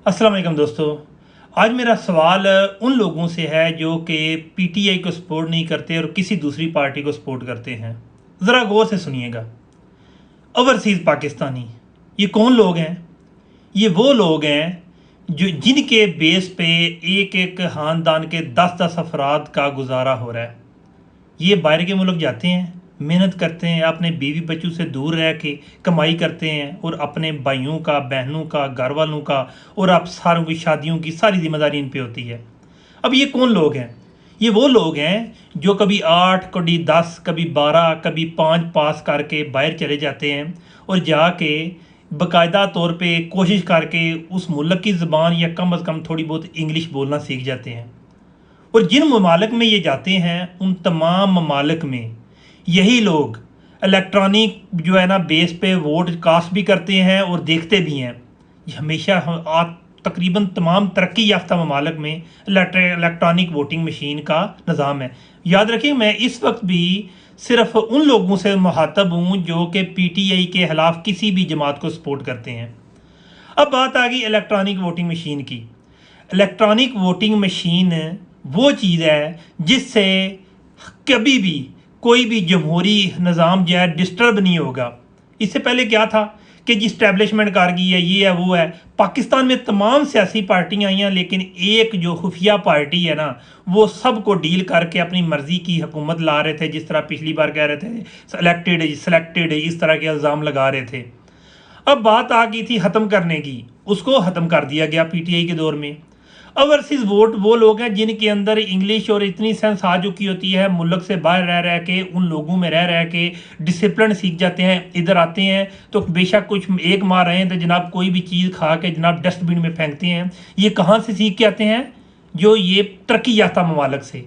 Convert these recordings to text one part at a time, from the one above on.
अस्सलाम वालेकुम दोस्तों। आज मेरा सवाल उन लोगों से है जो कि पीटीआई को सपोर्ट नहीं करते और किसी दूसरी पार्टी को सपोर्ट करते हैं। ज़रा गौर से सुनिएगा। ओवरसीज़ पाकिस्तानी ये कौन लोग हैं? ये वो लोग हैं जो जिनके बेस पे एक एक ख़ानदान के 10-10 अफराद का गुजारा हो रहा है। ये बाहर के मुल्क जाते हैं, मेहनत करते हैं, अपने बीवी बच्चों से दूर रह के कमाई करते हैं और अपने भाइयों का, बहनों का, घर वालों का और आप सारों की शादियों की सारी जिम्मेदारी इन पे होती है। अब ये कौन लोग हैं? ये वो लोग हैं जो कभी 8, कभी 10, कभी 12, कभी 5 पास करके बाहर चले जाते हैं और जाके बाकायदा तौर पे कोशिश करके उस मुल्क की ज़बान या कम अज़ कम थोड़ी बहुत इंग्लिश बोलना सीख जाते हैं। और जिन ममालिक में ये जाते हैं उन तमाम ममालिक में यही लोग इलेक्ट्रॉनिक जो है ना बेस पे वोट कास्ट भी करते हैं और देखते भी हैं। ये हमेशा तकरीबन तमाम तरक्की याफ्ता ममालिक में इलेक्ट्रॉनिक वोटिंग मशीन का निज़ाम है। याद रखिए, मैं इस वक्त भी सिर्फ उन लोगों से मुखातब हूँ जो कि पीटीआई के खिलाफ किसी भी जमात को सपोर्ट करते हैं। अब बात आ गई इलेक्ट्रॉनिक वोटिंग मशीन की। इलेक्ट्रॉनिक वोटिंग मशीन वो चीज़ है जिससे कभी भी कोई भी जमहूरी निज़ाम जो है डिस्टर्ब नहीं होगा। इससे पहले क्या था कि जी इस्टेब्लिशमेंट कर गई है, ये है वो है। पाकिस्तान में तमाम सियासी पार्टियाँ आई हैं, लेकिन एक जो खुफिया पार्टी है ना, वो सब को डील करके अपनी मर्ज़ी की हुकूमत ला रहे थे। जिस तरह पिछली बार कह रहे थे सेलेक्टेड इस तरह के इल्ज़ाम लगा रहे थे। अब बात आ गई थी ख़त्म करने की, उसको ख़त्म कर दिया गया पीटीआई के दौर में। ओवरसीज़ वोट वो लोग हैं जिनके अंदर इंग्लिश और इतनी सेंस आ चुकी होती है, मुल्क से बाहर रह रह के उन लोगों में रह रह के डिसिप्लिन सीख जाते हैं। इधर आते हैं तो बेशक कुछ एक मार रहे हैं तो जनाब कोई भी चीज़ खा के जनाब डस्टबिन में फेंकते हैं। ये कहाँ से सीख के आते हैं? जो ये तरक्की याफ्ता ममालिक से।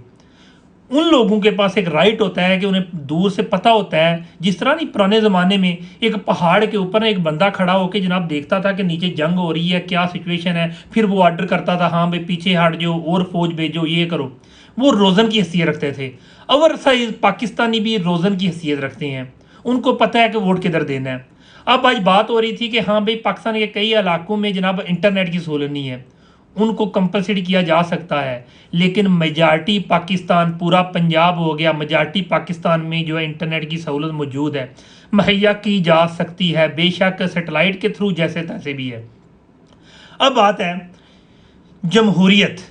उन लोगों के पास एक राइट होता है कि उन्हें दूर से पता होता है। जिस तरह नहीं पुराने ज़माने में एक पहाड़ के ऊपर एक बंदा खड़ा होकर जनाब देखता था कि नीचे जंग हो रही है, क्या सिचुएशन है, फिर वो ऑर्डर करता था, हाँ भाई पीछे हट जाओ और फौज भेजो, ये करो। वो रोज़न की हैसियत रखते थे। ओवरसीज़ पाकिस्तानी भी रोज़न की हैसियत रखते हैं, उनको पता है कि वोट किधर देना है। अब आज बात हो रही थी कि हाँ भाई पाकिस्तान के कई इलाकों में जनाब इंटरनेट की सहूलत नहीं है, उनको कंपलसरी किया जा सकता है। लेकिन मेजॉरिटी पाकिस्तान, पूरा पंजाब हो गया, मेजॉरिटी पाकिस्तान में जो है इंटरनेट की सहूलत मौजूद है, मुहैया की जा सकती है, बेशक सेटेलाइट के थ्रू जैसे तैसे भी है। अब बात है जमहूरियत।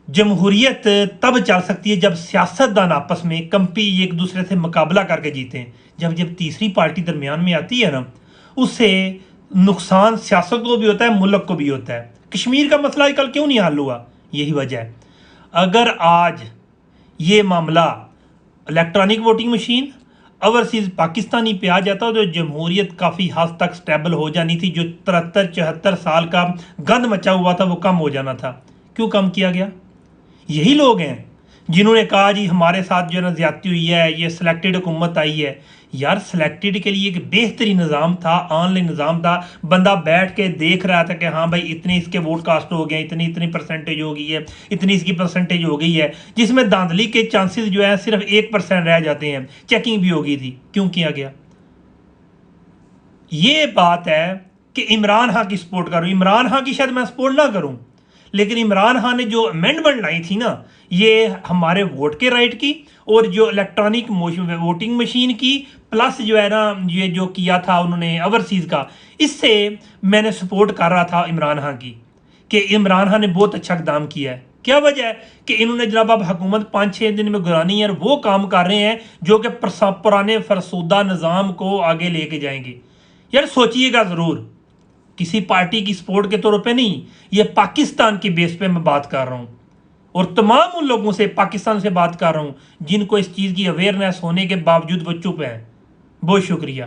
जमहूरियत तब चल सकती है जब सियासतदान आपस में कंपी एक दूसरे से मुकाबला करके जीते हैं। जब तीसरी पार्टी दरमियान में आती है ना, उससे नुकसान सियासत को भी होता है, मुल्क को भी होता है। कश्मीर का मसला आजकल क्यों नहीं हल हुआ? यही वजह है। अगर आज ये मामला electronic voting machine overseas Pakistani पे आ जाता तो जमहूरियत काफ़ी हद तक स्टेबल हो जानी थी। जो 73-74 साल का गंद मचा हुआ था वो कम हो जाना था। क्यों कम किया गया? यही लोग हैं जिन्होंने कहा जी हमारे साथ जो है ना ज़्यादती हुई है, ये सिलेक्टेड हुकूमत आई है। यार सिलेक्टेड के लिए एक बेहतरीन निज़ाम था, ऑनलाइन निज़ाम था। बंदा बैठ के देख रहा था कि हाँ भाई इतने इसके वोट कास्ट हो गए, इतनी इतनी परसेंटेज हो गई है, इतनी इसकी परसेंटेज हो गई है, जिसमें धांधली के चांसेस जो है सिर्फ 1% रह जाते हैं। चेकिंग भी हो गई थी। क्यों किया गया? ये बात है कि इमरान खान की सपोर्ट करूँ। इमरान खान की शायद मैं सपोर्ट ना करूँ, लेकिन इमरान खान ने जो अमेंडमेंट लाई थी ना, ये हमारे वोट के राइट की और जो इलेक्ट्रॉनिक वोटिंग मशीन की, प्लस जो है ना ये जो किया था उन्होंने ओवरसीज़ का, इससे मैंने सपोर्ट कर रहा था इमरान खान की कि इमरान खान ने बहुत अच्छा इक़दाम किया है। क्या वजह है कि इन्होंने जनाब अब हुकूमत 5-6 दिन में गुरानी है और वो काम कर रहे हैं जो कि पुराने फरसुदा निज़ाम को आगे लेके जाएंगे। यार सोचिएगा ज़रूर, किसी पार्टी की सपोर्ट के तौर पे नहीं, ये पाकिस्तान की बेस पे मैं बात कर रहा हूँ और तमाम उन लोगों से पाकिस्तान से बात कर रहा हूँ जिनको इस चीज़ की अवेयरनेस होने के बावजूद वो चुप हैं। बहुत शुक्रिया।